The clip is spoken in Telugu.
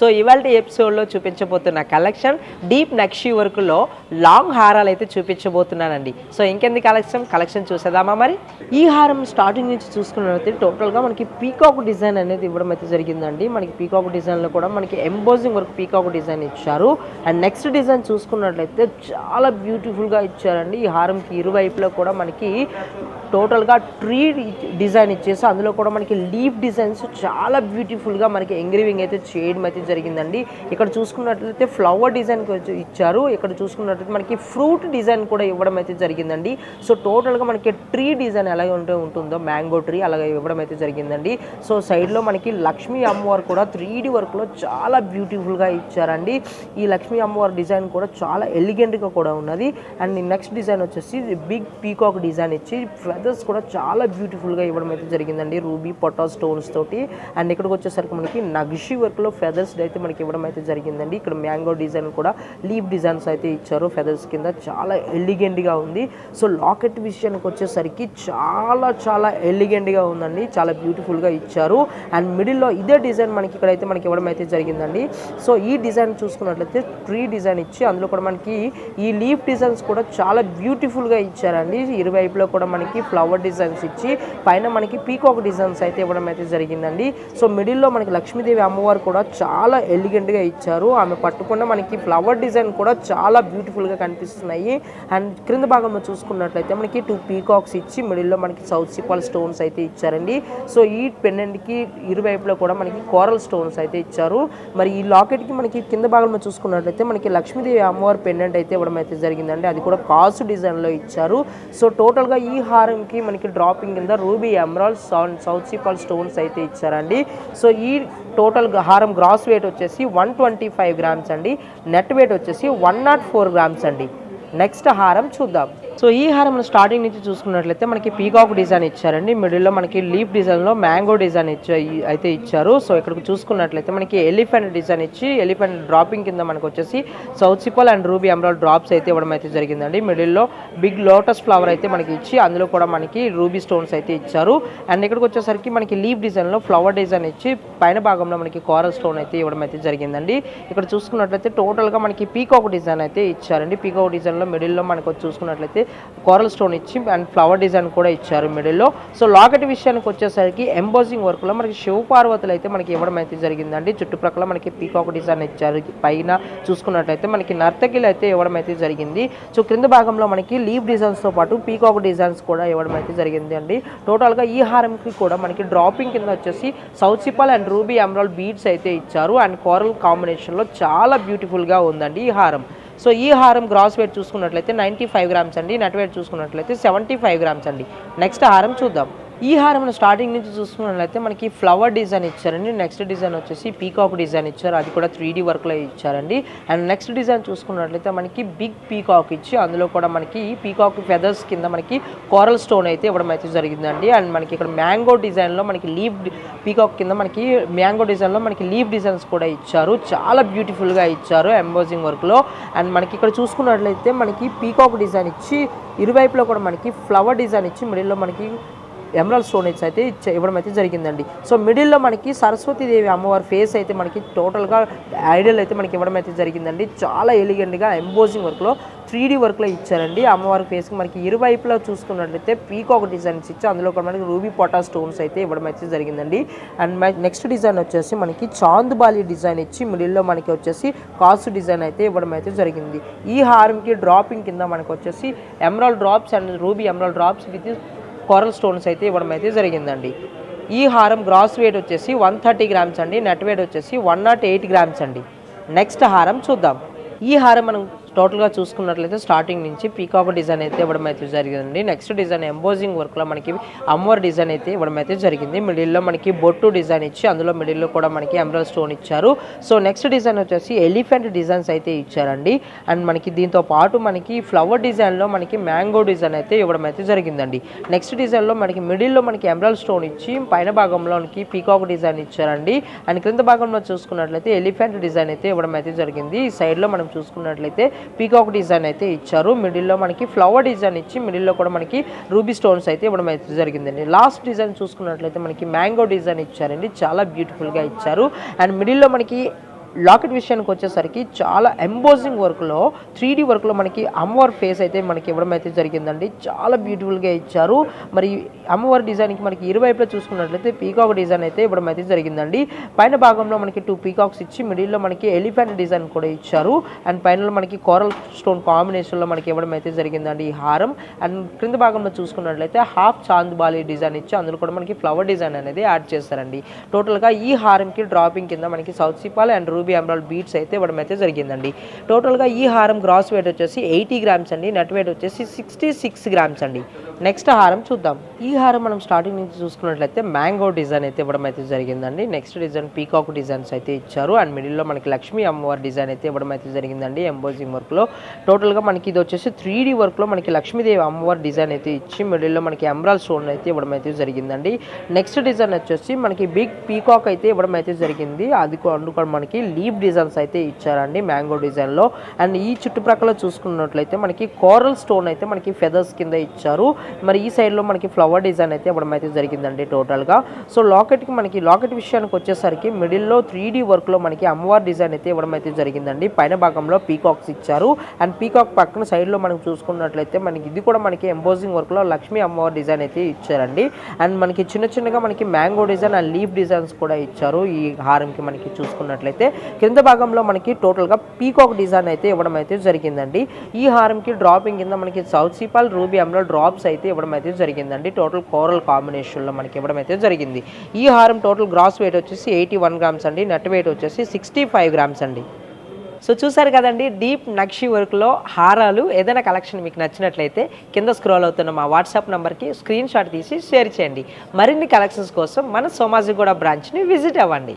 సో ఇవాల్టి ఎపిసోడ్లో చూపించబోతున్న కలెక్షన్ డీప్ నక్షి వర్క్లో లాంగ్ హారాలు అయితే చూపించబోతున్నానండి. సో ఇంకెందుకు కలెక్షన్ చూసేద్దామా మరి. ఈ హారం స్టార్టింగ్ నుంచి చూసుకున్నట్లయితే టోటల్గా మనకి పీకాక్ డిజైన్ అనేది ఇవ్వడం అయితే జరిగిందండి. మనకి పీకాక్ డిజైన్లో కూడా మనకి ఎంబోజింగ్ వర్క్ పీకాక్ డిజైన్ ఇచ్చారు. అండ్ నెక్స్ట్ డిజైన్ చూసుకున్నట్లయితే చాలా బ్యూటిఫుల్గా ఇచ్చారండి. ఈ హారంకి ఇరువైపులో కూడా మనకి టోటల్గా ట్రీ డిజైన్ ఇచ్చేసి అందులో కూడా మనకి లీఫ్ డిజైన్స్ చాలా బ్యూటిఫుల్గా మనకి ఎంగ్రీవింగ్ అయితే చేయడం అయితే జరిగిందండి. ఇక్కడ చూసుకున్నట్లయితే ఫ్లవర్ డిజైన్ ఇచ్చారు. ఇక్కడ చూసుకున్నట్లయితే మనకి ఫ్రూట్ డిజైన్ కూడా ఇవ్వడం అయితే జరిగిందండి. సో టోటల్గా మనకి ట్రీ డిజైన్ ఎలా ఉంటుందో మ్యాంగో ట్రీ అలాగే ఇవ్వడం అయితే జరిగిందండి. సో సైడ్లో మనకి లక్ష్మీ అమ్మవారు కూడా 3D వర్క్లో చాలా బ్యూటిఫుల్గా ఇచ్చారండి. ఈ లక్ష్మీ అమ్మవారి డిజైన్ కూడా చాలా ఎలిగెంట్గా కూడా ఉన్నది. అండ్ నెక్స్ట్ డిజైన్ వచ్చేసి బిగ్ పీకాక్ డిజైన్ ఇచ్చి ఫెదర్స్ కూడా చాలా బ్యూటిఫుల్గా ఇవ్వడం అయితే జరిగిందండి రూబీ పొటా స్టోన్స్ తోటి. అండ్ ఇక్కడికి వచ్చేసరికి మనకి నక్షి వర్క్లో ఫెదర్స్ అయితే మనకి ఇవ్వడం అయితే జరిగిందండి. ఇక్కడ మ్యాంగో డిజైన్ కూడా లీఫ్ డిజైన్స్ అయితే ఇచ్చారు ఫెదర్స్ కింద, చాలా ఎలిగెంట్గా ఉంది. సో లాకెట్ విషయానికి వచ్చేసరికి చాలా ఎలిగెంట్గా ఉందండి, చాలా బ్యూటిఫుల్గా ఇచ్చారు. అండ్ మిడిల్లో ఇదే డిజైన్ మనకి ఇక్కడైతే మనకి ఇవ్వడం అయితే జరిగిందండి. సో ఈ డిజైన్ చూసుకున్నట్లయితే ట్రీ డిజైన్ ఇచ్చి అందులో కూడా మనకి ఈ లీఫ్ డిజైన్స్ కూడా చాలా బ్యూటిఫుల్గా ఇచ్చారండి. ఇరువైపులో కూడా మనకి ఫ్లవర్ డిజైన్స్ ఇచ్చి పైన మనకి పీకాక్ డిజైన్స్ అయితే ఇవ్వడం అయితే జరిగిందండి. సో మిడిల్లో మనకి లక్ష్మీదేవి అమ్మవారు కూడా చాలా ఎలిగెంట్గా ఇచ్చారు. ఆమె పట్టుకున్న మనకి ఫ్లవర్ డిజైన్ కూడా చాలా బ్యూటిఫుల్గా కనిపిస్తున్నాయి. అండ్ క్రింద భాగంలో చూసుకున్నట్లయితే మనకి 2 పీకాక్స్ ఇచ్చి మిడిల్లో మనకి సౌత్ సిపాల్ స్టోన్స్ అయితే ఇచ్చారండి. సో ఈ పెండెంట్కి ఇరువైపులో కూడా మనకి కోరల్ స్టోన్స్ అయితే ఇచ్చారు. మరి ఈ లాకెట్కి మనకి కింద భాగంలో చూసుకున్నట్లయితే మనకి లక్ష్మీదేవి అమ్మవారి పెండెంట్ అయితే ఇవ్వడం అయితే జరిగిందండి. అది కూడా కాసు డిజైన్లో ఇచ్చారు. సో టోటల్గా ఈ హారంకి మనకి డ్రాపింగ్ కింద రూబీ ఎమరాల్డ్ సౌత్ సిపాల్ స్టోన్స్ అయితే ఇచ్చారండి. సో ఈ టోటల్ హారం గ్రాస్ వెయిట్ వచ్చేసి 125 గ్రామ్స్ అండి. నెట్ వెయిట్ వచ్చేసి 104 గ్రామ్స్ అండి. నెక్స్ట్ హారం చూద్దాం. సో ఈ హారం స్టార్టింగ్ నుంచి చూసుకున్నట్లయితే మనకి పీకాక్ డిజైన్ ఇచ్చారండి. మిడిల్లో మనకి లీఫ్ డిజైన్లో మ్యాంగో డిజైన్ అయితే ఇచ్చారు. సో ఇక్కడికి చూసుకున్నట్లయితే మనకి ఎలిఫెంట్ డిజైన్ ఇచ్చి ఎలిఫెంట్ డ్రాపింగ్ కింద మనకు వచ్చేసి south sea pearl and ruby emerald drops అయితే ఇవ్వడం అయితే జరిగిందండి. మిడిల్లో బిగ్ లోటస్ ఫ్లవర్ అయితే మనకి ఇచ్చి అందులో కూడా మనకి రూబీ స్టోన్స్ అయితే ఇచ్చారు. అండ్ ఇక్కడికి వచ్చేసరికి మనకి లీఫ్ డిజైన్లో ఫ్లవర్ డిజైన్ ఇచ్చి పైన భాగంలో మనకి కోరల్ స్టోన్ అయితే ఇవ్వడం అయితే జరిగిందండి. ఇక్కడ చూసుకున్నట్లయితే టోటల్గా మనకి పీకాక్ డిజైన్ అయితే ఇచ్చారండి. పీకాక్ డిజైన్లో మిడిల్లో మనకు చూసుకున్నట్లయితే కోరల్ స్టోన్ ఇచ్చి అండ్ ఫ్లవర్ డిజైన్ కూడా ఇచ్చారు మిడిల్లో. సో లాకెట్ విషయానికి వచ్చేసరికి ఎంబోజింగ్ వర్క్లో మనకి శివపార్వతులు అయితే మనకి ఇవ్వడం అయితే జరిగిందండి. చుట్టుప్రక్కల మనకి పీకాక్ డిజైన్ ఇచ్చారు. పైన చూసుకున్నట్లయితే మనకి నర్తకిలు అయితే ఇవ్వడం అయితే జరిగింది. సో క్రింద భాగంలో మనకి లీఫ్ డిజైన్స్తో పాటు పీకాక్ డిజైన్స్ కూడా ఇవ్వడం అయితే జరిగింది అండి. టోటల్గా ఈ హారంకి కూడా మనకి డ్రాపింగ్ కింద వచ్చేసి south sea pearl and ruby emerald beads అయితే ఇచ్చారు. అండ్ కోరల్ కాంబినేషన్లో చాలా బ్యూటిఫుల్గా ఉందండి ఈ హారం. సో ఈ హారం గ్రాస్ వెయిట్ చూసుకున్నట్లయితే 95 గ్రామ్స్ అండి. నెట్ వెయిట్ చూసుకున్నట్లయితే 75 గ్రామ్స్ అండి. నెక్స్ట్ హారం చూద్దాం. ఈ హారం స్టార్టింగ్ నుంచి చూసుకున్నట్లయితే మనకి ఫ్లవర్ డిజైన్ ఇచ్చారండి. నెక్స్ట్ డిజైన్ వచ్చేసి పీకాక్ డిజైన్ ఇచ్చారు. అది కూడా 3D వర్క్లో ఇచ్చారండి. అండ్ నెక్స్ట్ డిజైన్ చూసుకున్నట్లయితే మనకి బిగ్ పీకాక్ ఇచ్చి అందులో కూడా మనకి పీకాక్ ఫెదర్స్ కింద మనకి కోరల్ స్టోన్ అయితే ఇవ్వడం అయితే జరిగిందండి. అండ్ మనకి ఇక్కడ మ్యాంగో డిజైన్లో మనకి లీఫ్ పీకాక్ కింద మనకి మ్యాంగో డిజైన్లో మనకి లీఫ్ డిజైన్స్ కూడా ఇచ్చారు. చాలా బ్యూటిఫుల్గా ఇచ్చారు ఎంబోజింగ్ వర్క్లో. అండ్ మనకి ఇక్కడ చూసుకున్నట్లయితే మనకి పీకాక్ డిజైన్ ఇచ్చి ఇరువైపులో కూడా మనకి ఫ్లవర్ డిజైన్ ఇచ్చి మిడిల్లో మనకి ఎమరాల్డ్ స్టోన్స్ అయితే ఇవ్వడం అయితే జరిగిందండి. సో మిడిల్లో మనకి సరస్వతీదేవి అమ్మవారి ఫేస్ అయితే మనకి టోటల్గా ఐడియల్ అయితే మనకి ఇవ్వడం అయితే జరిగిందండి. చాలా ఎలిగెంట్గా ఎంబోజింగ్ వర్క్లో 3D వర్క్లో ఇచ్చారండి. అమ్మవారి ఫేస్కి మనకి ఇరువైపులో చూసుకున్నట్లయితే పీకాక్ డిజైన్స్ ఇచ్చి అందులో కూడా మనకి రూబీ పొటా స్టోన్స్ అయితే ఇవ్వడం అయితే జరిగిందండి. అండ్ నెక్స్ట్ డిజైన్ వచ్చేసి మనకి చాందుబాలి డిజైన్ ఇచ్చి మిడిల్లో మనకి వచ్చేసి కాసు డిజైన్ అయితే ఇవ్వడం అయితే జరిగింది. ఈ హారంకి డ్రాపింగ్ కింద మనకు వచ్చేసి emerald drops and ruby emerald drops with coral stones అయితే ఇవ్వడం అయితే జరిగిందండి. ఈ హారం గ్రాస్ వెయిట్ వచ్చేసి 130 గ్రామ్స్ అండి. నెట్ వెయిట్ వచ్చేసి 108 గ్రామ్స్ అండి. నెక్స్ట్ హారం చూద్దాం. ఈ హారం మనం టోటల్గా చూసుకున్నట్లయితే స్టార్టింగ్ నుంచి పీకాక్ డిజైన్ అయితే ఇవ్వడం అయితే జరిగిందండి. నెక్స్ట్ డిజైన్ ఎంబోజింగ్ వర్క్లో మనకి అమ్మవారి డిజైన్ అయితే ఇవ్వడం అయితే జరిగింది. మిడిల్లో మనకి బొట్టు డిజైన్ ఇచ్చి అందులో మిడిల్లో కూడా మనకి ఎమరాల్డ్ స్టోన్ ఇచ్చారు. సో నెక్స్ట్ డిజైన్ వచ్చేసి ఎలిఫెంట్ డిజైన్స్ అయితే ఇచ్చారండి. అండ్ మనకి దీంతో పాటు మనకి ఫ్లవర్ డిజైన్లో మనకి మ్యాంగో డిజైన్ అయితే ఇవ్వడం అయితే జరిగిందండి. నెక్స్ట్ డిజైన్లో మనకి మిడిల్లో మనకి ఎమరాల్డ్ స్టోన్ ఇచ్చి పైన భాగంలో మనకి పీకాక్ డిజైన్ ఇచ్చారండి. అండ్ క్రింద భాగంలో చూసుకున్నట్లయితే ఎలిఫెంట్ డిజైన్ అయితే ఇవ్వడం అయితే జరిగింది. ఈ సైడ్లో మనం చూసుకున్నట్లయితే పీకాక్ డిజైన్ అయితే ఇచ్చారు. మిడిల్లో మనకి ఫ్లవర్ డిజైన్ ఇచ్చి మిడిల్లో కూడా మనకి రూబీ స్టోన్స్ అయితే ఇవ్వడం అయితే జరిగిందండి. లాస్ట్ డిజైన్ చూసుకున్నట్లయితే మనకి మ్యాంగో డిజైన్ ఇచ్చారండి. చాలా బ్యూటిఫుల్గా ఇచ్చారు. అండ్ మిడిల్లో మనకి లాకెట్ విషయానికి వచ్చేసరికి చాలా ఎంబోజింగ్ వర్క్లో 3D వర్క్లో మనకి అమ్మవారి ఫేస్ అయితే మనకి ఇవ్వడం అయితే జరిగిందండి. చాలా బ్యూటిఫుల్గా ఇచ్చారు. మరి అమ్మవారి డిజైన్కి మనకి ఇరువైపులా చూసుకున్నట్లయితే పీకాక్ డిజైన్ అయితే ఇవ్వడం అయితే జరిగిందండి. పైన భాగంలో మనకి 2 పీకాక్స్ ఇచ్చి మిడిల్లో మనకి ఎలిఫెంట్ డిజైన్ కూడా ఇచ్చారు. అండ్ పైన మనకి కోరల్ స్టోన్ కాంబినేషన్లో మనకి ఇవ్వడం అయితే జరిగిందండి ఈ హారం. అండ్ క్రింద భాగంలో చూసుకున్నట్లయితే హాఫ్ చాంద్ బాలి డిజైన్ ఇచ్చి అందులో కూడా మనకి ఫ్లవర్ డిజైన్ అనేది యాడ్ చేస్తారండి. టోటల్గా ఈ హారంకి డ్రాపింగ్ కింద మనకి south sea pearl and ruby emerald beads అయితే ఇవ్వడం అయితే జరిగిందండి. టోటల్గా ఈ హారం గ్రాస్ వెయిట్ వచ్చేసి 80 గ్రామ్స్ అండి. నెట్ వెయిట్ వచ్చేసి 66 గ్రామ్స్ అండి. నెక్స్ట్ హారం చూద్దాం. ఈ హారం మనం స్టార్టింగ్ నుంచి చూసుకున్నట్లయితే మ్యాంగో డిజైన్ అయితే ఇవ్వడం అయితే జరిగిందండి. నెక్స్ట్ డిజైన్ పీకాక్ డిజైన్స్ అయితే ఇచ్చారు. అండ్ మిడిల్లో మనకి లక్ష్మీ అమ్మవారి డిజైన్ అయితే ఇవ్వడం అయితే జరిగిందండి ఎంబోజింగ్ వర్క్లో. టోటల్గా మనకి ఇది వచ్చేసి 3D వర్క్లో మనకి లక్ష్మీదేవి అమ్మవారి డిజైన్ అయితే ఇచ్చి మిడిల్లో మనకి ఎమరాల్డ్ స్టోన్ అయితే ఇవ్వడం అయితే జరిగిందండి. నెక్స్ట్ డిజైన్ వచ్చేసి మనకి బిగ్ పీకాక్ అయితే ఇవ్వడం అయితే జరిగింది. అది కూడా మనకి లీవ్ డిజైన్స్ అయితే ఇచ్చారండి మ్యాంగో డిజైన్లో. అండ్ ఈ చుట్టుప్రక్కల చూసుకున్నట్లయితే మనకి కోరల్ స్టోన్ అయితే మనకి ఫెదర్స్ కింద ఇచ్చారు. మరి ఈ సైడ్లో మనకి ఫ్లవర్ డిజైన్ అయితే ఇవ్వడం అయితే జరిగిందండి టోటల్గా. సో లాకెట్ విషయానికి వచ్చేసరికి మిడిల్లో 3D వర్క్లో మనకి అమ్మవారి డిజైన్ అయితే ఇవ్వడం అయితే జరిగిందండి. పైన భాగంలో పీకాక్స్ ఇచ్చారు. అండ్ పీకాక్ పక్కన సైడ్లో మనం చూసుకున్నట్లయితే మనకి ఇది కూడా మనకి ఎంబోజింగ్ వర్క్లో లక్ష్మీ అమ్మవారి డిజైన్ అయితే ఇచ్చారండి. అండ్ మనకి చిన్నగా మనకి mango design and leaf designs కూడా ఇచ్చారు ఈ హారంకి. మనకి చూసుకున్నట్లయితే కింద భాగంలో మనకి టోటల్గా పీకాక్ డిజైన్ అయితే ఇవ్వడం అయితే జరిగిందండి. ఈ హారంకి డ్రాపింగ్ కింద మనకి సౌత్ సిపాల్ రూబీ ఎమరాల్డ్ డ్రాప్స్ అయితే ఇవ్వడం అయితే జరిగిందండి. టోటల్ కోరల్ కాంబినేషన్లో మనకి ఇవ్వడం అయితే జరిగింది. ఈ హారం టోటల్ గ్రాస్ వెయిట్ వచ్చేసి 81 గ్రామ్స్ అండి. నెట్ వెయిట్ వచ్చేసి 65 గ్రామ్స్ అండి. సో చూసారు కదండి, డీప్ నక్షి వర్క్లో హారాలు ఏదైనా కలెక్షన్ మీకు నచ్చినట్లయితే కింద స్క్రోల్ అవుతున్న మా వాట్సాప్ నెంబర్కి స్క్రీన్ షాట్ తీసి షేర్ చేయండి. మరిన్ని కలెక్షన్స్ కోసం మన సోమాజిగూడ బ్రాంచ్ని విజిట్ అవ్వండి.